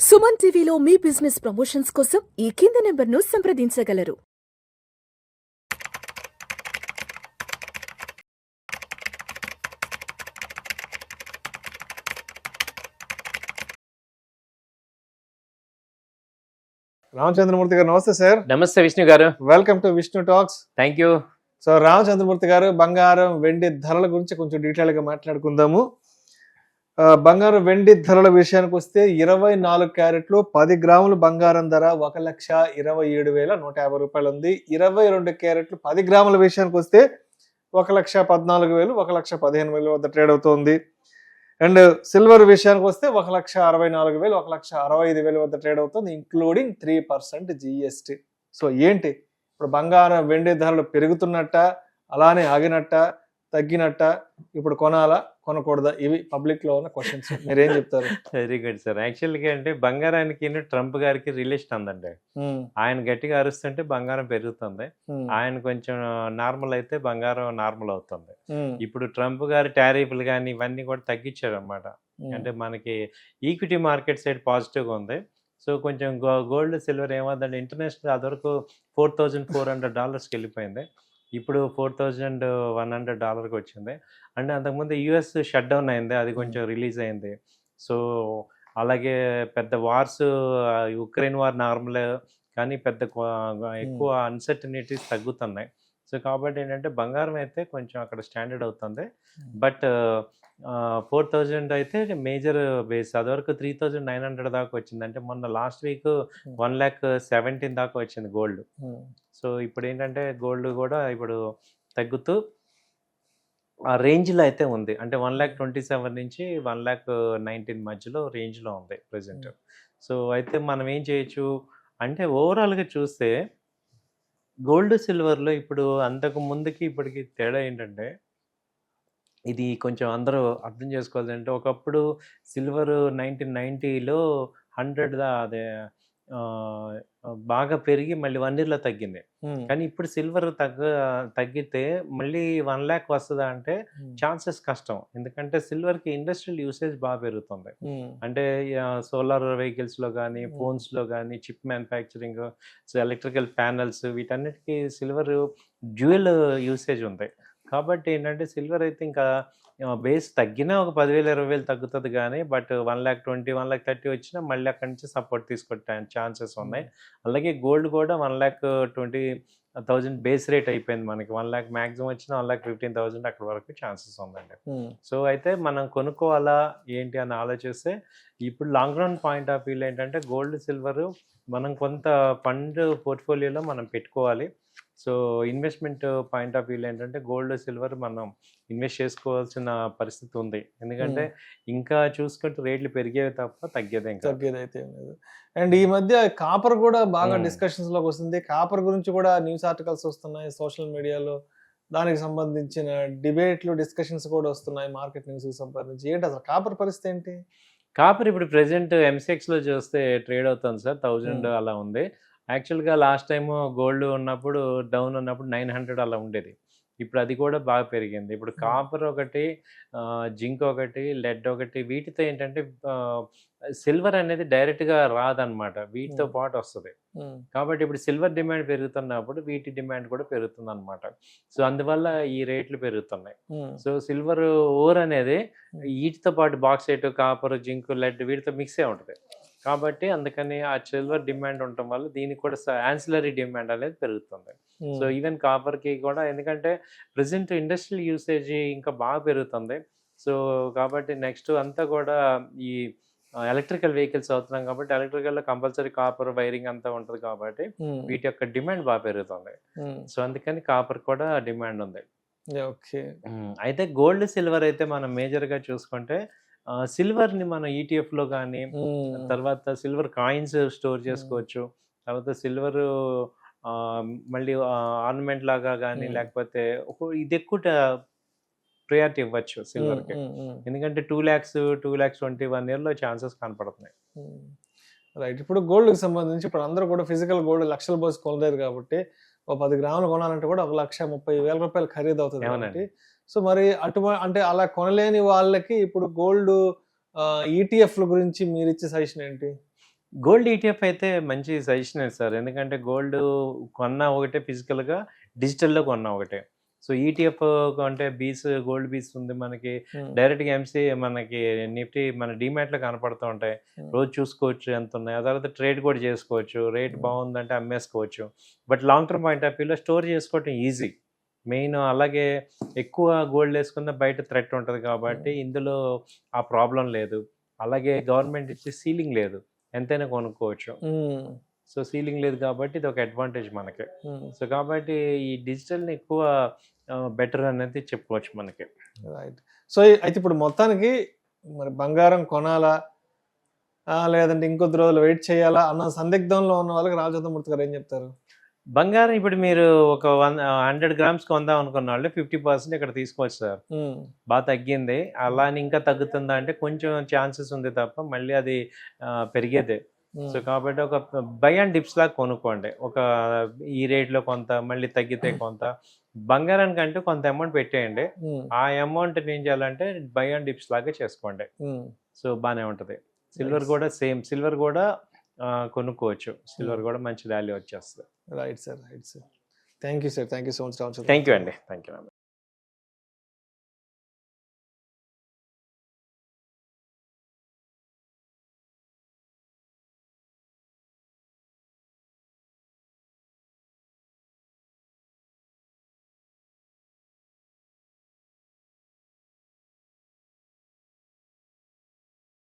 సుమన్ టీవీలో మీ business promotions కోసం ఈ కింది నెంబర్ను సంప్రదించగలరు. రామచంద్రమూర్తి గారు నమస్తే సార్. నమస్తే విష్ణు గారు. Welcome to Vishnu talks. Thank you. So Ramachandramurthy గారు, బంగారం వెండి ధరల గురించి కొంచెం డీటెయిల్ గా మాట్లాడుకుందాము. బంగారం వెండి ధరల విషయానికి వస్తే 24 క్యారెట్లు 10 గ్రాములు బంగారం ధర 1,27,150 రూపాయలు ఉంది. 22 క్యారెట్లు 10 గ్రాముల విషయానికి వస్తే 1,14,000 1,15,000 వద్ద ట్రేడ్ అవుతుంది. అండ్ సిల్వర్ విషయానికి వస్తే 1,64,000 1,65,000 వద్ద ట్రేడ్ అవుతుంది, ఇంక్లూడింగ్ 3% GST. సో ఏంటి ఇప్పుడు బంగారం వెండి ధరలు పెరుగుతున్నట్ట, అలానే ఆగినట్ట, తగ్గినట్ట, ఇప్పుడు కొనాలా కొనకూడదా? ఇవి పబ్లిక్ లో ఉన్న క్వశ్చన్స్. మీరేం చెప్తారు? Very good sir. యాక్చువల్గా అంటే బంగారానికి ట్రంప్ గారికి రిలేషన్ ఉందండి. ఆయన గట్టిగా అరుస్తుంటే బంగారం పెరుగుతుంది, ఆయన కొంచెం నార్మల్ అయితే బంగారం నార్మల్ అవుతుంది. ఇప్పుడు ట్రంప్ గారి టారిఫ్లు కానీ ఇవన్నీ కూడా తగ్గించారు అనమాట. అంటే మనకి ఈక్విటీ మార్కెట్ సైడ్ పాజిటివ్గా ఉంది. సో కొంచెం గోల్డ్ సిల్వర్ ఏమవుతుందంటే ఇంటర్నేషనల్ అదివరకు $4,400కి వెళ్ళిపోయింది, ఇప్పుడు $4,100కి వచ్చింది. అండ్ అంతకుముందు యుఎస్ షట్ డౌన్ అయింది, అది కొంచెం రిలీజ్ అయింది. సో అలాగే పెద్ద వార్స్, యుక్రెయిన్ వార్ నార్మల్, కానీ పెద్ద ఎక్కువ అన్సర్టనిటీస్ తగ్గుతున్నాయి. సో కాబట్టి ఏంటంటే బంగారం అయితే కొంచెం అక్కడ స్టాండర్డ్ అవుతుంది. బట్ 4,000 అయితే మేజర్ బేస్. అదివరకు 3,900 దాకా వచ్చింది. అంటే మొన్న లాస్ట్ వీక్ 1,17,000 దాకా వచ్చింది గోల్డ్. సో ఇప్పుడు ఏంటంటే గోల్డ్ కూడా ఇప్పుడు తగ్గుతూ ఆ రేంజ్లో అయితే ఉంది. అంటే 1,27,000 నుంచి 1,19,000 మధ్యలో రేంజ్లో ఉంది ప్రజెంట్. సో అయితే మనం ఏం చేయొచ్చు అంటే ఓవరాల్గా చూస్తే గోల్డ్ సిల్వర్లో ఇప్పుడు అంతకు ముందుకి ఇప్పటికి తేడా ఏంటంటే, ఇది కొంచెం అందరూ అర్థం చేసుకోవాలంటే ఒకప్పుడు సిల్వర్ 1990లో 100 అదే బాగా పెరిగి మళ్ళీ 1 yearలో తగ్గింది. కానీ ఇప్పుడు సిల్వర్ తగ్గితే మళ్ళీ 1 lakh వస్తుందా అంటే ఛాన్సెస్ కష్టం. ఎందుకంటే సిల్వర్కి ఇండస్ట్రియల్ యూసేజ్ బాగా పెరుగుతుంది. అంటే సోలార్ వెహికల్స్లో కానీ, ఫోన్స్లో కానీ, chip manufacturing, so electrical panels, వీటన్నిటికీ సిల్వర్ డ్యూయల్ యూసేజ్ ఉంది. కాబట్టి ఏంటంటే సిల్వర్ అయితే ఇంకా బేస్ తగ్గినా ఒక 10,000 20,000 తగ్గుతుంది కానీ, బట్ 1,20,000 1,30,000 వచ్చినా మళ్ళీ అక్కడి నుంచి సపోర్ట్ తీసుకొట్టే ఛాన్సెస్ ఉన్నాయి. అలాగే గోల్డ్ కూడా 1,20,000 బేస్ రేట్ అయిపోయింది మనకి. 1 lakh మ్యాక్సిమం వచ్చిన 1,15,000 అక్కడ వరకు ఛాన్సెస్ ఉందండి. సో అయితే మనం కొనుక్కోవాలా ఏంటి అని ఆలోచిస్తే ఇప్పుడు లాంగ్ రన్ పాయింట్ ఆఫ్ వ్యూలో ఏంటంటే గోల్డ్ సిల్వర్ మనం కొంత ఫండ్ పోర్ట్ఫోలియోలో మనం పెట్టుకోవాలి. సో ఇన్వెస్ట్మెంట్ పాయింట్ ఆఫ్ వ్యూలో ఏంటంటే గోల్డ్ సిల్వర్ మనం ఇన్వెస్ట్ చేసుకోవాల్సిన పరిస్థితి ఉంది. ఎందుకంటే ఇంకా చూసుకుంటే రేట్లు పెరిగేవి తప్ప తగ్గేదైతే లేదు. అండ్ ఈ మధ్య కాపర్ కూడా బాగా డిస్కషన్స్ లోకి వస్తుంది. కాపర్ గురించి కూడా న్యూస్ ఆర్టికల్స్ వస్తున్నాయి సోషల్ మీడియాలో. దానికి సంబంధించిన డిబేట్లు, డిస్కషన్స్ కూడా వస్తున్నాయి మార్కెట్ న్యూస్ కి సంబంధించి. ఏంటి అసలు కాపర్ పరిస్థితి ఏంటి? కాపర్ ఇప్పుడు ప్రెసెంట్ MCXలో చూస్తే ట్రేడ్ అవుతుంది సార్, 1000 అలా ఉంది. యాక్చువల్గా లాస్ట్ టైం గోల్డ్ ఉన్నప్పుడు డౌన్ ఉన్నప్పుడు 900 అలా ఉండేది. ఇప్పుడు అది కూడా బాగా పెరిగింది. ఇప్పుడు కాపర్ ఒకటి, జింక్ ఒకటి, లెడ్ ఒకటి, వీటితో ఏంటంటే సిల్వర్ అనేది డైరెక్ట్గా రాదనమాట, వీటితో పాటు వస్తుంది. కాబట్టి ఇప్పుడు సిల్వర్ డిమాండ్ పెరుగుతున్నప్పుడు వీటి డిమాండ్ కూడా పెరుగుతుంది అనమాట. సో అందువల్ల ఈ రేట్లు పెరుగుతున్నాయి. సో సిల్వర్ ఓర్ అనేది వీటితో పాటు బాక్సైట్, కాపర్, జింక్, లెడ్ వీటితో మిక్స్ అయి ఉంటుంది. కాబట్టి అందుకని ఆ సిల్వర్ డిమాండ్ ఉండటం వల్ల దీనికి కూడా యాన్సిలరీ డిమాండ్ అనేది పెరుగుతుంది. సో ఈవెన్ కాపర్కి కూడా, ఎందుకంటే ప్రజెంట్ ఇండస్ట్రియల్ యూసేజ్ ఇంకా బాగా పెరుగుతుంది. సో కాబట్టి నెక్స్ట్ అంతా కూడా ఈ ఎలక్ట్రికల్ వెహికల్స్ అవుతున్నాం కాబట్టి ఎలక్ట్రికల్లో కంపల్సరీ కాపర్ వైరింగ్ అంతా ఉంటుంది. కాబట్టి వీటి యొక్క డిమాండ్ బాగా పెరుగుతుంది. సో అందుకని కాపర్ కూడా డిమాండ్ ఉంది. ఓకే. అయితే గోల్డ్ సిల్వర్ అయితే మనం మేజర్గా చూసుకుంటే సిల్వర్ని మనం ఈటీఎఫ్లో కానీ, తర్వాత సిల్వర్ కాయిన్స్ స్టోర్ చేసుకోవచ్చు. తర్వాత సిల్వర్ మళ్ళీ ఆర్నమెంట్ లాగా కానీ, లేకపోతే ఇది ఎక్కువ ప్రయారిటీ ఇవ్వచ్చు సిల్వర్కి. ఎందుకంటే 2 lakhs 2,20,000 1 yearలో ఛాన్సెస్ కనపడుతున్నాయి. రైట్. ఇప్పుడు గోల్డ్కి సంబంధించి ఇప్పుడు అందరూ కూడా ఫిజికల్ గోల్డ్ లక్షల పోసి కొనలేరు కాబట్టి, ఓ 10 గ్రాములు కొనాలంటే కూడా 1,30,000 రూపాయలు ఖరీదు అవుతుంది కాబట్టి, సో మరి అంటే అలా కొనలేని వాళ్ళకి ఇప్పుడు గోల్డ్ ఈటీఎఫ్ల గురించి మీరు ఇచ్చే సజెషన్ ఏంటి? గోల్డ్ ఈటీఎఫ్ అయితే మంచి సజెషన్ సార్. ఎందుకంటే గోల్డ్ కొన్నా ఒకటే ఫిజికల్‌గా, డిజిటల్‌లో కొన్నా ఒకటే. సో ఈటీఎఫ్ అంటే గోల్డ్ బీస్ ఉంది మనకి. డైరెక్ట్‌గా మనకి నిఫ్టీ మన డీమ్యాట్‌లో కనపడుతూ ఉంటాయి. రోజు చూసుకోవచ్చు ఎంతున్నాయి. ఆ తర్వాత ట్రేడ్ కూడా చేసుకోవచ్చు. రేట్ బాగుందంటే అమ్మేసుకోవచ్చు. But long term point of వ్యూలో స్టోర్ చేసుకోవటం ఈజీ. మెయిన్ అలాగే ఎక్కువ గోల్డ్ వేసుకున్న బయట థ్రెట్ ఉంటది కాబట్టి ఇందులో ఆ ప్రాబ్లమ్ లేదు. అలాగే గవర్నమెంట్ ఇచ్చే సీలింగ్ లేదు. ఎంతైనా కొనుక్కోవచ్చు. సో సీలింగ్ లేదు కాబట్టి ఇది ఒక అడ్వాంటేజ్ మనకి. సో కాబట్టి ఈ డిజిటల్‌ని ఎక్కువ బెటర్ అనేది చెప్పుకోవచ్చు మనకి. రైట్. సో అయితే ఇప్పుడు మొత్తానికి మరి బంగారం కొనాలా? లేదంటే ఇంకొద్ది రోజులు వెయిట్ చేయాలా? అన్న సందిగ్ధంలో ఉన్న వాళ్ళకి రాజేంద్రమూర్తి గారు ఏం చెప్తారు? బంగారం ఇప్పుడు మీరు ఒక 100 గ్రామ్స్ కొందాం అనుకున్న వాళ్ళు 50% ఇక్కడ తీసుకోవచ్చు సార్. బాగా తగ్గింది. అలా అని ఇంకా తగ్గుతుందా అంటే కొంచెం ఛాన్సెస్ ఉంది తప్ప మళ్ళీ అది పెరిగేదే. సో కాబట్టి ఒక బై అండ్ డిప్స్ లాగా కొనుక్కోండి. ఒక ఈ రేట్లో కొంత, మళ్ళీ తగ్గితే కొంత. బంగారానికంటూ కొంత అమౌంట్ పెట్టేయండి. ఆ అమౌంట్ ఏం చేయాలంటే బై అండ్ డిప్స్ లాగా చేసుకోండి. సో బాగానే ఉంటుంది. సిల్వర్ కూడా సేమ్. సిల్వర్ కూడా కొనుక్కోవచ్చు. సిల్వర్ కూడా మంచి వాల్యూ వచ్చేస్తుంది. Right sir. Thank you sir. Thank you so much. Thank you అండి. Thank you.